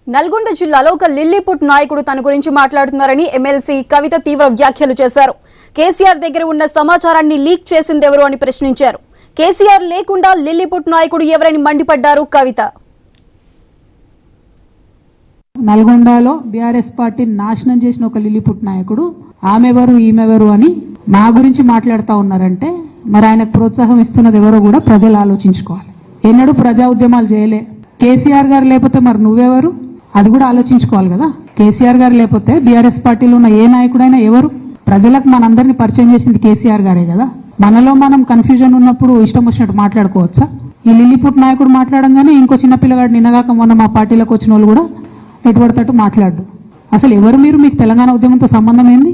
నల్గొండ జిల్లాలో ఒక లిల్లీపుట్ నాయకుడు తన గురించి మాట్లాడుతున్నారని ఎమ్మెల్సీ కవిత తీవ్ర వ్యాఖ్యలు చేశారు. కేసీఆర్ దగ్గర ఉన్న సమాచారాన్ని లీక్ చేసిందెవరు అని ప్రశ్నించారు. కేసీఆర్ లేకుండా లిల్లీపుట్ నాయకుడు ఎవరని మండిపడ్డారు కవిత. నల్గొండలో బీఆర్ఎస్ పార్టీ నాశనం చేసిన ఒక లిల్లీపుట్ నాయకుడు ఆమెవరు ఈమెవరు అని మా గురించి మాట్లాడుతూ ఉన్నారంటే మరి ఆయనకు ప్రోత్సాహం ఇస్తున్నది ఎవరో కూడా ప్రజలు ఆలోచించుకోవాలి. ఎన్నడూ ప్రజా ఉద్యమాలు చేయలే. కేసీఆర్ గారు లేకపోతే మరి నువ్వెవరు అది కూడా ఆలోచించుకోవాలి కదా. కేసీఆర్ గారు లేకపోతే బీఆర్ఎస్ పార్టీలో ఉన్న ఏ నాయకుడైనా ఎవరు? ప్రజలకు మనందరినీ పరిచయం చేసింది కేసీఆర్ గారే కదా. మనలో మనం కన్ఫ్యూజన్ ఉన్నప్పుడు ఇష్టం వచ్చినట్టు మాట్లాడుకోవచ్చా? ఈ లిల్లీపుట్ నాయకుడు మాట్లాడంగానే ఇంకో చిన్న పిల్లగాడు నిన్నగాక మొన్న మా పార్టీలోకి వచ్చిన వాళ్ళు కూడా ఎటుపడతట్టు మాట్లాడు. అసలు ఎవరు మీరు? మీకు తెలంగాణ ఉద్యమంతో సంబంధం ఏంది?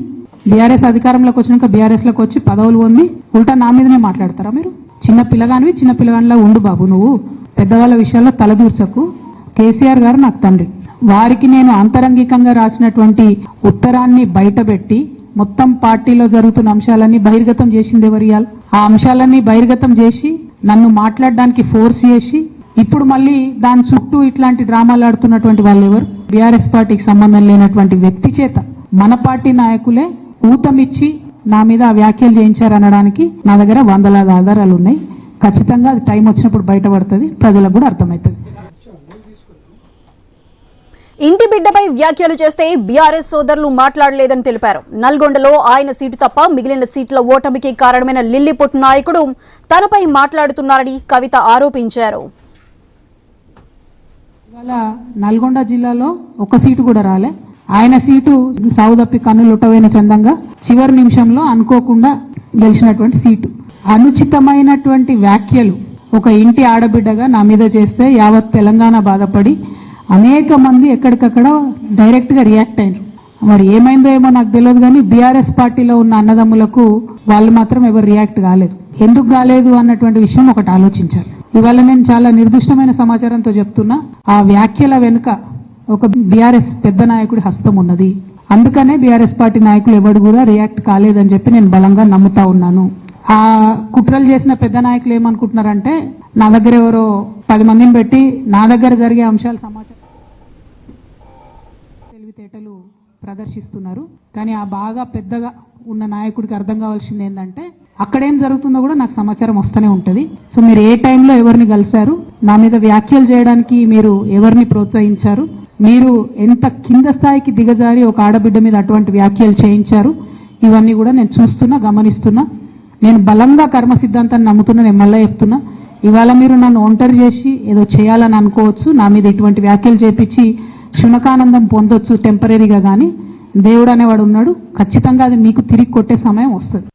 బీఆర్ఎస్ అధికారంలోకి వచ్చినాక బీఆర్ఎస్లోకి వచ్చి పదవులు పొంది ఉల్టా నా మీదనే మాట్లాడతారా మీరు? చిన్న పిల్లగానివి చిన్న పిల్లగానిలా ఉండు బాబు. నువ్వు పెద్దవాళ్ళ విషయాల్లో తలదూర్చకు. కేసీఆర్ గారు నాకు తండ్రి. వారికి నేను అంతరంగికంగా రాసినటువంటి ఉత్తరాన్ని బయటపెట్టి మొత్తం పార్టీలో జరుగుతున్న అంశాలన్నీ బహిర్గతం చేసింది ఎవరు? ఆ అంశాలన్నీ బహిర్గతం చేసి నన్ను మాట్లాడడానికి ఫోర్స్ చేసి ఇప్పుడు మళ్ళీ దాని చుట్టూ ఇట్లాంటి డ్రామాలు ఆడుతున్నటువంటి వాళ్ళు ఎవరు? బీఆర్ఎస్ పార్టీకి సంబంధం లేనటువంటి వ్యక్తి చేత మన పార్టీ నాయకులే ఊతమిచ్చి నా మీద వ్యాఖ్యలు చేయించారనడానికి నా దగ్గర వందలాది ఆధారాలు ఉన్నాయి. ఖచ్చితంగా అది టైం వచ్చినప్పుడు బయటపడుతుంది, ప్రజలకు కూడా అర్థమవుతుంది. ఇంటి బిడ్డపై వ్యాఖ్యలు చేస్తే బీఆర్ఎస్ సోదరులు మాట్లాడలేదని తెలిపారు. నల్గొండలో ఆయన సీటు తప్ప మిగిలిన సీట్ల ఓటమికి కారణమైన లిల్లీపుట్ నాయకుడు తనపై మాట్లాడుతున్నారని కవిత ఆరోపించారు. ఇవాళ నల్గొండ జిల్లాలో ఒక సీటు కూడా రాలే. ఆయన సీటు సావుదప్పి కన్నులు ఉట్టవైన చందంగా చివరి నిమిషంలో అనుకోకుండా గెలిచినటువంటి సీటు. అనుచితమైనటువంటి వ్యాఖ్యలు ఒక ఇంటి ఆడబిడ్డగా నా మీద చేస్తే యావత్ తెలంగాణ బాధపడి అనేక మంది ఎక్కడికక్కడ డైరెక్ట్ గా రియాక్ట్ అయినారు. మరి ఏమైందో ఏమో నాకు తెలియదు కానీ బీఆర్ఎస్ పార్టీలో ఉన్న అన్నదమ్ములకు వాళ్ళు మాత్రం ఎవరు రియాక్ట్ కాలేదు. ఎందుకు కాలేదు అన్నటువంటి విషయం ఒకటి ఆలోచించాలి. ఇవాళ నేను చాలా నిర్దిష్టమైన సమాచారంతో చెప్తున్నా. ఆ వ్యాఖ్యల వెనుక ఒక బీఆర్ఎస్ పెద్ద నాయకుడి హస్తం ఉన్నది. అందుకనే బీఆర్ఎస్ పార్టీ నాయకులు ఎవరు కూడా రియాక్ట్ కాలేదని చెప్పి నేను బలంగా నమ్ముతా ఉన్నాను. ఆ కుట్రలు చేసిన పెద్ద నాయకులు ఏమనుకుంటున్నారంటే నా దగ్గర ఎవరో 10 మందిని పెట్టి నా దగ్గర జరిగే అంశాలు సమాచారం తెలివితేటలు ప్రదర్శిస్తున్నారు. కానీ ఆ బాగా పెద్దగా ఉన్న నాయకుడికి అర్థం కావాల్సింది ఏంటంటే అక్కడేం జరుగుతుందో కూడా నాకు సమాచారం వస్తూనే ఉంటుంది. సో మీరు ఏ టైంలో ఎవరిని కలిశారు, నా మీద వ్యాఖ్యలు చేయడానికి మీరు ఎవరిని ప్రోత్సహించారు, మీరు ఎంత కింద స్థాయికి దిగజారి ఒక ఆడబిడ్డ మీద అటువంటి వ్యాఖ్యలు చేయించారు, ఇవన్నీ కూడా నేను చూస్తున్నా, గమనిస్తున్నా. నేను బలంగా కర్మ సిద్ధాంతాన్ని నమ్ముతున్నా. నేను మళ్ళీ చెప్తున్నా, ఇవాళ మీరు నన్ను ఒంటరి చేసి ఏదో చేయాలని అనుకోవచ్చు, నా మీద ఇటువంటి వ్యాఖ్యలు చేపించి శునకానందం పొందొచ్చు టెంపరీగా. కానీ దేవుడు అనేవాడు ఉన్నాడు. ఖచ్చితంగా అది మీకు తిరిగి కొట్టే సమయం వస్తుంది.